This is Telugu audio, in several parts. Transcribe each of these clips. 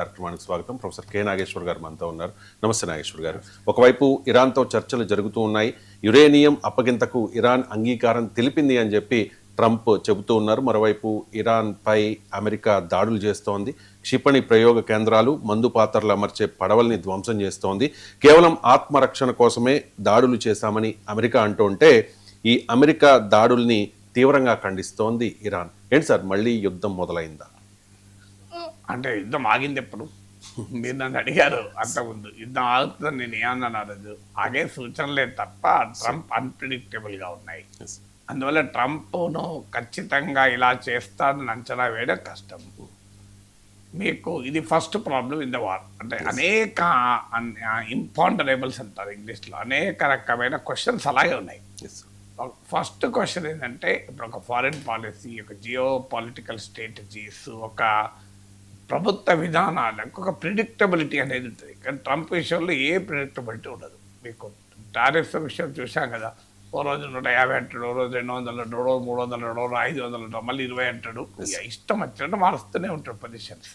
కార్యక్రమానికి స్వాగతం. ప్రొఫెసర్ కె నాగేశ్వర్ గారు మనతో ఉన్నారు. నమస్తే నాగేశ్వర్ గారు. ఒకవైపు ఇరాన్తో చర్చలు జరుగుతూ ఉన్నాయి. యురేనియం అప్పగింతకు ఇరాన్ అంగీకారం తెలిపింది అని చెప్పి ట్రంప్ చెబుతూ ఉన్నారు. మరోవైపు ఇరాన్ పై అమెరికా దాడులు చేస్తోంది. క్షిపణి ప్రయోగ కేంద్రాలు, మందు పాత్రలు అమర్చే పడవల్ని ధ్వంసం చేస్తోంది. కేవలం ఆత్మరక్షణ కోసమే దాడులు చేశామని అమెరికా అంటూ ఉంటే, ఈ అమెరికా దాడుల్ని తీవ్రంగా ఖండిస్తోంది ఇరాన్. ఏంటి సార్, మళ్ళీ యుద్ధం మొదలైందా? అంటే యుద్ధం ఆగింది ఎప్పుడు? మీరు నన్ను అడిగారు అంతకుముందు యుద్ధం ఆగుతుందని నేను ఏమన్నాను? అనదు. ఆగే సూచనలే తప్ప ట్రంప్ అన్ప్రిడిక్టబుల్గా ఉన్నాయి. అందువల్ల ట్రంప్ను ఖచ్చితంగా ఇలా చేస్తానని అంచనా వేయడం కష్టం. మీకు ఇది first problem in the war. అంటే అనేక ఇంపాండరేబుల్స్ అంటారు ఇంగ్లీష్లో, అనేక రకమైన క్వశ్చన్స్ అలాగే ఉన్నాయి. ఫస్ట్ క్వశ్చన్ ఏంటంటే, ఇప్పుడు ఒక ఫారిన్ పాలసీ, ఒక జియో పొలిటికల్ స్ట్రాటజీస్, ఒక ప్రభుత్వ విధానాలకు ఒక ప్రిడిక్టబిలిటీ అనేది ఉంటుంది. కానీ ట్రంప్ విషయంలో ఏ ప్రిడిక్టబిలిటీ ఉండదు. మీకు టారిఫ్స్ విషయం చూసాం కదా, ఓ రోజు 150 అంటాడు, ఓ రోజు 200 అంటాడు, ఓ రోజు 300 అంటాడు, ఓ రోజు 500 అంటాడు, మళ్ళీ 20 అంటాడు. ఇష్టం వచ్చినట్టు మారుస్తూనే ఉంటాడు positions.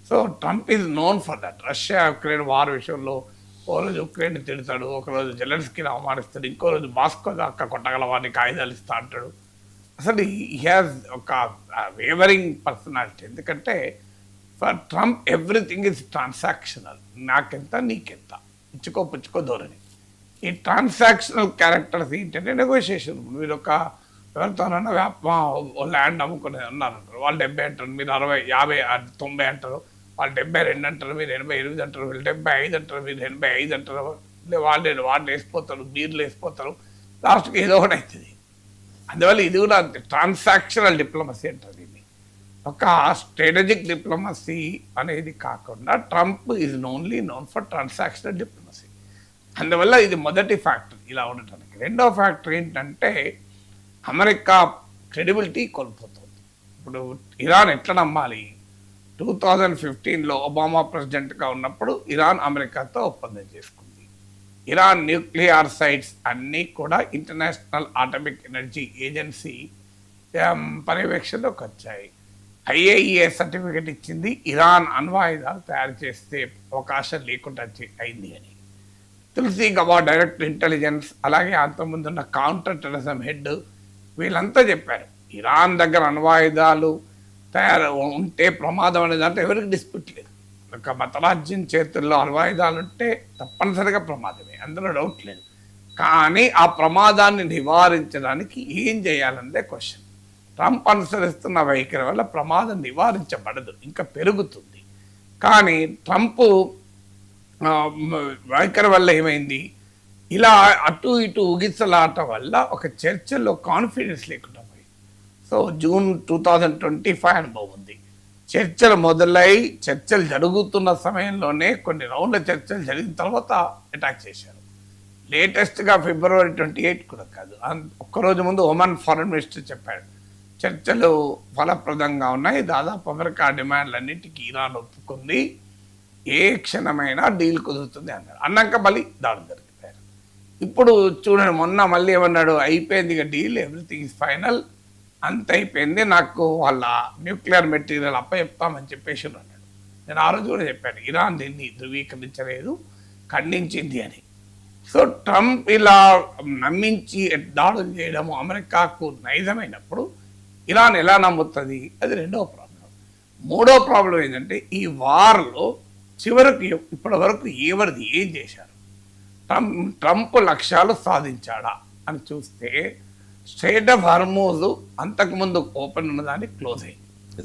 So Trump is known for that. Russia Ukraine war విషయంలో ఓ రోజు ఉక్రెయిన్ తిడతాడు, ఒకరోజు జెలెన్స్కీని అవమానిస్తాడు, ఇంకో రోజు మాస్కో దాకా కొట్టగలవానికి ఆయుధాలు ఇస్తా అంటాడు. అసలు హీ హ్యాస్ ఒక వేవరింగ్ పర్సనాలిటీ. ఎందుకంటే for Trump everything is transactional. నాకెంత నీకెంత, ఇచ్చుకో పుచ్చుకో ధోరణి. ఈ ట్రాన్సాక్షనల్ క్యారెక్టర్స్ ఏంటంటే నెగోషియేషన్. మీరు ఒక ఎవరితోనైనా ల్యాండ్ అమ్ముకునే ఉన్నారు, వాళ్ళు 70 అంటారు, మీరు 60, 50, 90 అంటారు, వాళ్ళు 72 అంటారు, మీరు 88 అంటారు, వీళ్ళు 75 అంటారు, మీరు 85 అంటారు, వాళ్ళు వేసిపోతారు, బీర్లు వేసిపోతారు, లాస్ట్కి ఏదో ఒకటి అవుతుంది. అందువల్ల ఇది కూడా ట్రాన్సాక్షనల్ డిప్లొమసీ అంటారు. ఇది ఒక స్ట్రాటజిక్ డిప్లొమసీ అనేది కాకుండా Trump is only known for transactional diplomacy. అందువల్ల ఇది మొదటి ఫ్యాక్టర్ ఇలా ఉండటానికి. రెండో ఫ్యాక్టర్ ఏంటంటే, అమెరికా క్రెడిబిలిటీ కోల్పోతుంది. ఇప్పుడు ఇరాన్ ఎట్లా నమ్మాలి? 2015లో ఒబామా ప్రెసిడెంట్గా ఉన్నప్పుడు ఇరాన్ అమెరికాతో ఒప్పందం చేసుకుంది. ఇరాన్ న్యూక్లియర్ సైట్స్ అన్నీ కూడా ఇంటర్నేషనల్ అటామిక్ ఎనర్జీ ఏజెన్సీ పర్యవేక్షణలోకి వచ్చాయి. IAEA సర్టిఫికెట్ ఇచ్చింది, ఇరాన్ అణ్వాయుధాలు తయారు చేసే అవకాశం లేకుండా అయింది అని. తులసి గబార్డ్ డైరెక్టర్ ఇంటెలిజెన్స్, అలాగే అంతకుముందున్న కౌంటర్ టెర్రరిజం హెడ్, వీళ్ళంతా చెప్పారు ఇరాన్ దగ్గర అణ్వాయుధాలు తయారు ఉంటే ప్రమాదం అనే దాంట్లో ఎవరికి డిస్ప్యూట్ లేదు. ఒక మతరాజ్యం చేతుల్లో అణ్వాయుధాలు ఉంటే తప్పనిసరిగా ప్రమాదమే, అందులో డౌట్ లేదు. కానీ ఆ ప్రమాదాన్ని నివారించడానికి ఏం చేయాలన్నదే క్వశ్చన్. ట్రంప్ అనుసరిస్తున్న వైఖరి వల్ల ప్రమాదం నివారించబడదు, ఇంకా పెరుగుతుంది. కానీ ట్రంప్ వైఖరి వల్ల ఏమైంది? ఇలా అటు ఇటు ఉగిసలాట వల్ల ఒక చర్చల్లో కాన్ఫిడెన్స్ లేకుండా పోయింది. సో జూన్ 2025 అనుభవం ఉంది. చర్చలు మొదలై చర్చలు జరుగుతున్న సమయంలోనే కొన్ని రౌండ్ల చర్చలు జరిగిన తర్వాత అటాక్ చేశారు. లేటెస్ట్గా February 28 కూడా కాదు, ఒక్కరోజు ముందు ఒమన్ ఫారెన్ మినిస్టర్ చెప్పాడు చర్చలు ఫలప్రదంగా ఉన్నాయి, దాదాపు అమెరికా డిమాండ్లన్నింటికీ ఇరాన్ ఒప్పుకుంది, ఏ క్షణమైనా డీల్ కుదురుతుంది అన్నాడు. అన్నాక మళ్ళీ దాడులు జరిగిపోయారు. ఇప్పుడు చూడండి, మొన్న మళ్ళీ ఏమన్నాడు? అయిపోయింది ఇక డీల్, ఎవ్రీథింగ్ ఇస్ ఫైనల్, అంత అయిపోయింది, నాకు వాళ్ళ న్యూక్లియర్ మెటీరియల్ చెప్తామని చెప్పేసి అన్నాడు. నేను ఆ రోజు కూడా చెప్పాను, ఇరాన్ దీన్ని ధృవీకరించలేదు, ఖండించింది అని. సో ట్రంప్ ఇలా నమ్మించి దాడులు చేయడము అమెరికాకు నైజమైనప్పుడు ఇరాన్ ఎలా నమ్ముతుంది? అది రెండవ ప్రాబ్లం. మూడో ప్రాబ్లం ఏంటంటే, ఈ వార్లో చివరికి ఇప్పటి వరకు ఎవరిది ఏం చేశారు? ట్రంప్ లక్ష్యాలు సాధించాడా అని చూస్తే, స్ట్రెయిట్ ఆఫ్ హార్మూజ్ అంతకుముందు ఓపెన్ ఉన్నదాన్ని క్లోజ్ అయింది.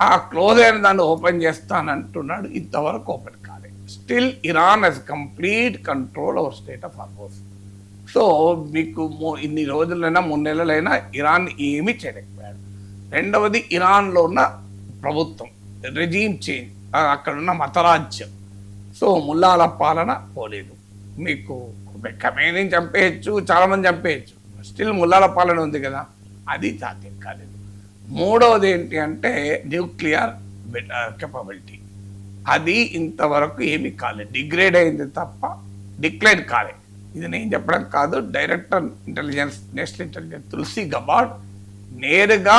ఆ క్లోజ్ అయిన దాన్ని ఓపెన్ చేస్తానంటున్నాడు, ఇంతవరకు ఓపెన్ కాలేదు. Still Iran has complete control over strait of Hormuz. So మీకు ఇన్ని రోజులైనా 3 నెలలైనా ఇరాన్ ఏమీ చేయలేకపోయాడు. రెండవది, ఇరాన్లో ఉన్న ప్రభుత్వం రెజీమ్ చేంజ్, అక్కడున్న మతరాజ్యం, సో ముల్లాల పాలన పోలేదు. మీకు ఖమేనీని చంపేయచ్చు, చాలామంది చంపేయచ్చు, స్టిల్ ముల్లాల పాలన ఉంది కదా, అది సాధ్యం కాలేదు. మూడవది ఏంటి అంటే న్యూక్లియర్ కెపబిలిటీ, అది ఇంతవరకు ఏమీ కాలేదు, డిగ్రేడ్ అయింది తప్ప డిక్లైన్ కాలేదు. ఇది నేను చెప్పడం కాదు, director intelligence, national intelligence Tulsi Gabbard నేరుగా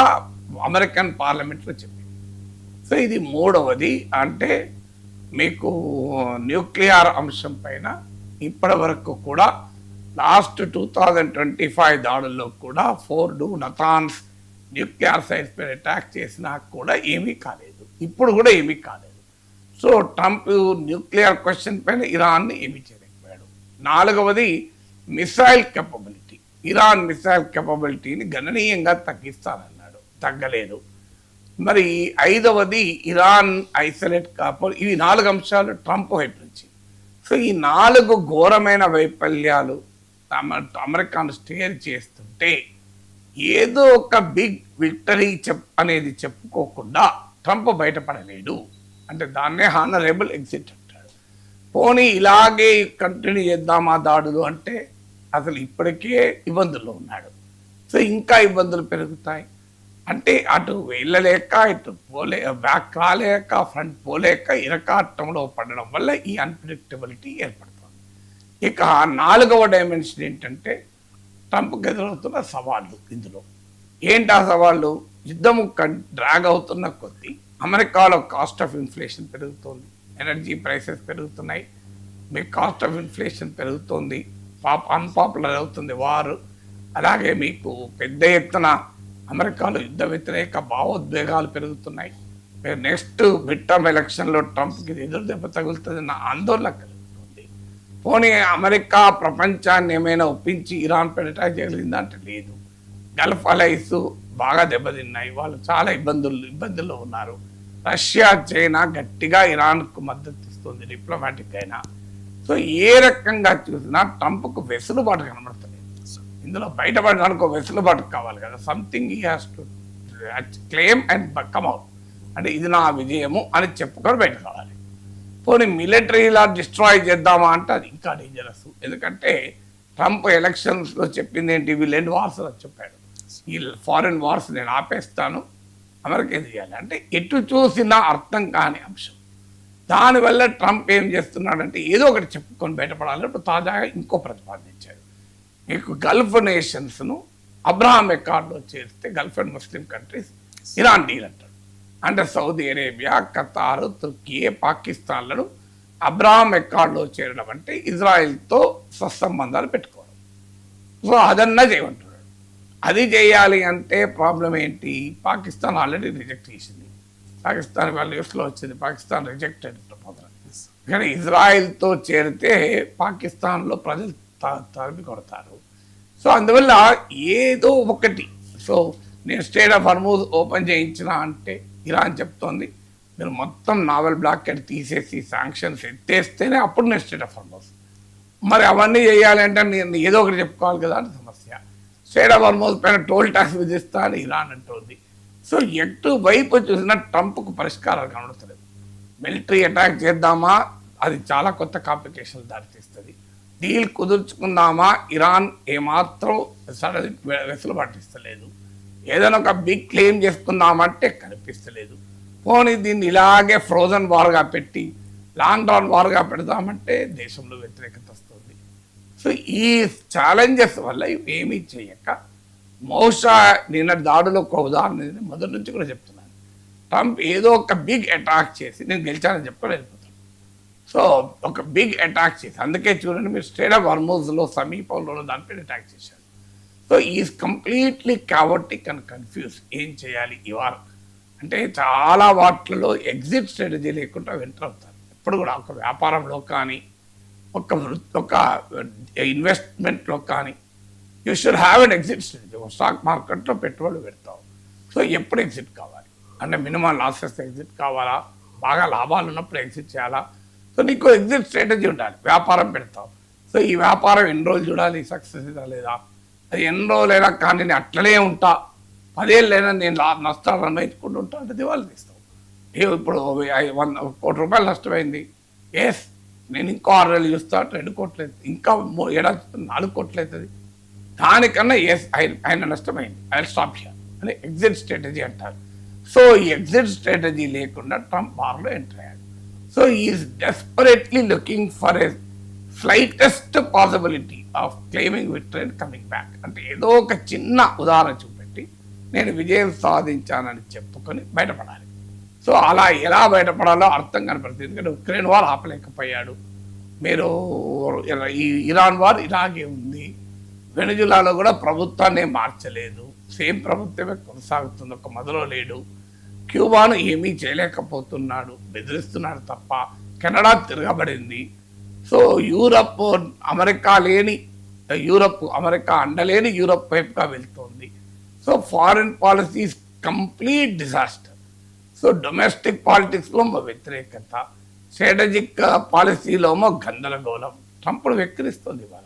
అమెరికన్ పార్లమెంట్లో చెప్పింది. సో ఇది మూడవది. అంటే మీకు న్యూక్లియర్ అంశం పైన ఇప్పటి వరకు కూడా లాస్ట్ 2025 దాడుల్లో కూడా 4 నతాన్స్ న్యూక్లియర్ సైట్స్ పైన అటాక్ చేసినా కూడా ఏమీ కాలేదు, ఇప్పుడు కూడా ఏమీ కాలేదు. సో ట్రంప్ న్యూక్లియర్ క్వశ్చన్ పైన ఇరాన్ని ఏమీ చేయలేకపోయాడు. 4వది మిసైల్ కెపబిలిటీ. ఇరాన్ మిసైల్ కెపబిలిటీని గణనీయంగా తగ్గిస్తానన్నాడు, తగ్గలేదు. మరి 5వది ఇరాన్ ఐసోలేట్ కాకపోతే. ఇవి 4 అంశాలు ట్రంప్ వైపు నుంచి. సో ఈ 4 ఘోరమైన వైఫల్యాలు అమెరికాను స్టేర్ చేస్తుంటే ఏదో ఒక బిగ్ విక్టరీ అనేది చెప్పుకోకుండా ట్రంప్ బయటపడలేడు. అంటే దాన్నే హానరబుల్ ఎగ్జిట్ అంటాడు. పోనీ ఇలాగే కంటిన్యూ చేద్దామా దాడులు అంటే అసలు ఇప్పటికే ఇబ్బందుల్లో ఉన్నాడు. సో ఇంకా ఇబ్బందులు పెరుగుతాయి. అంటే అటు వెళ్ళలేక ఇటు బ్యాక్ రాలేక ఫ్రంట్ పోలేక ఇరకాటంలో పడడం వల్ల ఈ అన్ప్రిడిక్టబిలిటీ ఏర్పడుతుంది. ఇక 4వ డైమెన్షన్ ఏంటంటే ట్రంప్కి ఎదురవుతున్న సవాళ్ళు. ఇందులో ఏంటి ఆ సవాళ్ళు? యుద్ధము డ్రాగ్ అవుతున్న కొద్దీ అమెరికాలో కాస్ట్ ఆఫ్ ఇన్ఫ్లేషన్ పెరుగుతుంది, ఎనర్జీ ప్రైసెస్ పెరుగుతున్నాయి, మీకు కాస్ట్ ఆఫ్ ఇన్ఫ్లేషన్ పెరుగుతుంది, అన్పాపులర్ అవుతుంది వారు. అలాగే మీకు పెద్ద ఎత్తున అమెరికాలో యుద్ధ వ్యతిరేక భావోద్వేగాలు పెరుగుతున్నాయి. నెక్స్ట్ మిడ్ టర్మ్ ఎలక్షన్లో ట్రంప్కి ఎదురు దెబ్బ తగులుతుందన్న ఆందోళన కలుగుతుంది. పోనీ అమెరికా ప్రపంచాన్ని ఏమైనా ఒప్పించి ఇరాన్ పైన అటాక్ చేయగలిగిందంటే లేదు. గల్ఫ్ అలైస్ బాగా దెబ్బతిన్నాయి, వాళ్ళు చాలా ఇబ్బందుల్లో ఉన్నారు. రష్యా చైనా గట్టిగా ఇరాన్కు మద్దతు ఇస్తుంది డిప్లొమాటిక్ అయినా. సో ఏ రకంగా చూసినా ట్రంప్కు వెసులుబాటు కనబడుతుంది. ఇందులో బయటపడడానికి వెసులుబాటు కావాలి కదా, something he has to claim and come out. అంటే ఇది నా విజయము అని చెప్పుకొని బయట కావాలి. పోనీ మిలిటరీలా డిస్ట్రాయ్ చేద్దామా అంటే అది ఇంకా డేంజరస్. ఎందుకంటే ట్రంప్ ఎలక్షన్స్లో చెప్పింది ఏంటి, వీళ్ళు ఎండ్ వార్స్ అని చెప్పాడు. ఈ ఫారిన్ వార్స్ నేను ఆపేస్తాను, అమెరికా ఏం చేయాలి అంటే ఎటు చూసినా అర్థం కాని అంశం. దానివల్ల ట్రంప్ ఏం చేస్తున్నాడంటే ఏదో ఒకటి చెప్పుకొని బయటపడాలి. ఇప్పుడు తాజాగా ఇంకో ప్రతిపాదించారు, మీకు గల్ఫ్ నేషన్స్ను అబ్రహాం అకార్డులో చేరిస్తే Gulf and Muslim countries Iran deal అంటాడు. అంటే సౌదీ అరేబియా, ఖతారు, తుర్కీ, పాకిస్తాన్లను అబ్రహాం అకార్డులో చేరడం అంటే ఇజ్రాయెల్తో సత్సంబంధాలు పెట్టుకోవడం. సో అదన్నా చేయమంటున్నాడు. అది చేయాలి అంటే ప్రాబ్లం ఏంటి, పాకిస్తాన్ ఆల్రెడీ రిజెక్ట్ చేసింది. పాకిస్తాన్ వాళ్ళ న్యూస్లో వచ్చింది, పాకిస్తాన్ రిజెక్టెడ్ ప్రపోజల్. కానీ ఇజ్రాయెల్తో చేరితే పాకిస్తాన్లో ప్రజలు తరిమి కొడతారు. సో అందువల్ల ఏదో ఒకటి. సో నేను స్టేట్ ఆఫ్ హర్మూజ్ ఓపెన్ చేయించిన అంటే ఇరాన్ చెప్తోంది మీరు మొత్తం నావల్ బ్లాకెట్ తీసేసి శాంక్షన్స్ ఎత్తేస్తేనే అప్పుడు నేను స్టేట్ ఆఫ్ హర్మూజ్. మరి అవన్నీ చేయాలి అంటే నేను ఏదో ఒకటి చెప్పుకోవాలి కదా అని సమస్య. స్టేట్ ఆఫ్ హర్మూజ్ పైన టోల్ ట్యాక్స్ విధిస్తా అని ఇరాన్ అంటుంది. సో ఎటు వైపు చూసినా ట్రంప్కు పరిష్కారాలు కనబడతలేదు. మిలిటరీ అటాక్ చేద్దామా, అది చాలా కొత్త కాంప్లికేషన్ దారితీస్తుంది. డీల్ కుదుర్చుకుందామా, ఇరాన్ ఏమాత్రం వెసులుబాటు ఇస్తలేదు. ఏదైనా ఒక బిగ్ క్లెయిమ్ చేసుకుందామంటే కనిపిస్తలేదు. పోనీ దీన్ని ఇలాగే ఫ్రోజన్ వార్గా పెట్టి లాంగ్ రన్ వార్గా పెడదామంటే దేశంలో వ్యతిరేకత వస్తుంది. సో ఈ ఛాలెంజెస్ వల్ల ఏమీ చేయక బహుశా నిన్న దాడులో ఒక ఉదాహరణ మొదటి నుంచి కూడా చెప్తున్నాను, ట్రంప్ ఏదో ఒక బిగ్ అటాక్ చేసి నేను గెలిచానని చెప్పని వెళ్ళిపోతాను. సో ఒక బిగ్ అటాక్ చేసి, అందుకే చూడండి మీరు స్టేట్ ఆఫ్ హర్మూజ్లో సమీపంలో దానిపైన అటాక్ చేశారు. So is completely chaotic and confuse. ఏం చేయాలి ఇవాళ అంటే చాలా వాటిలో ఎగ్జిట్ స్ట్రాటజీ లేకుండా ఎంటర్ అవుతారు. ఎప్పుడు కూడా ఒక వ్యాపారంలో కానీ ఒక ఇన్వెస్ట్మెంట్లో కానీ you should have an exit strategy. ఒక స్టాక్ మార్కెట్లో పెట్టుబడులు పెడతావు, సో ఎప్పుడు ఎగ్జిట్ కావాలి అంటే మినిమం లాసెస్ ఎగ్జిట్ కావాలా, బాగా లాభాలు ఉన్నప్పుడు ఎగ్జిట్ చేయాలా. సో నీకు ఎగ్జిట్ స్ట్రాటజీ ఉండాలి. వ్యాపారం పెడతావు, సో ఈ వ్యాపారం ఎన్ని రోజులు చూడాలి, సక్సెస్ ఇదా లేదా, అది ఎన్ని రోజులైనా కానీ నేను అట్లనే ఉంటా, 10 ఏళ్ళైనా నేను నష్టాలు అనుభవించుకుంటూ ఉంటా అంటే దివాళీ తీస్తావు. ఇప్పుడు 100 కోటి రూపాయలు నష్టమైంది, ఎస్ నేను ఇంకో 6 నెలలు చూస్తా 2 కోట్లు అవుతుంది, ఇంకా ఏడాది 4 కోట్లు అవుతుంది, దానికన్నా ఎస్ ఆయన నష్టమైంది, ఐ స్టాప్ హియర్ అని ఎగ్జిట్ స్ట్రాటజీ అంటారు. సో ఈ ఎగ్జిట్ స్ట్రాటజీ లేకుండా ట్రంప్ బార్లో ఎంటర్ అయ్యాడు. So is desperately looking for a slightest possibility of claiming victory and coming back. అంటే ఏదో ఒక చిన్న ఉదాహరణ చూపెట్టి నేను విజయం సాధించానని చెప్పుకొని బయటపడాలి. సో అలా ఎలా బయటపడాలో అర్థం కనపడుతుంది. ఎందుకంటే ఉక్రెయిన్ వార్ ఆపలేకపోయాడు, మీరు ఈ ఇరాన్ వార్ ఇలాగే ఉంది, వెనుజులాలో కూడా ప్రభుత్వాన్ని మార్చలేదు, సేమ్ ప్రభుత్వమే కొనసాగుతుంది, ఒక మొదలో లేడు, క్యూబాను ఏమీ చేయలేకపోతున్నాడు, బెదిరిస్తున్నాడు తప్ప, కెనడా తిరగబడింది. సో యూరప్ అమెరికా లేని యూరప్, అమెరికా అండలేని యూరప్ వైపుగా వెళ్తుంది. So foreign policy complete disaster. So domestic పాలిటిక్స్లో వ్యతిరేకత, స్ట్రాటజిక్ పాలసీలో గందరగోళం. ట్రంప్ వెక్కిరిస్తుంది ఇవాళ.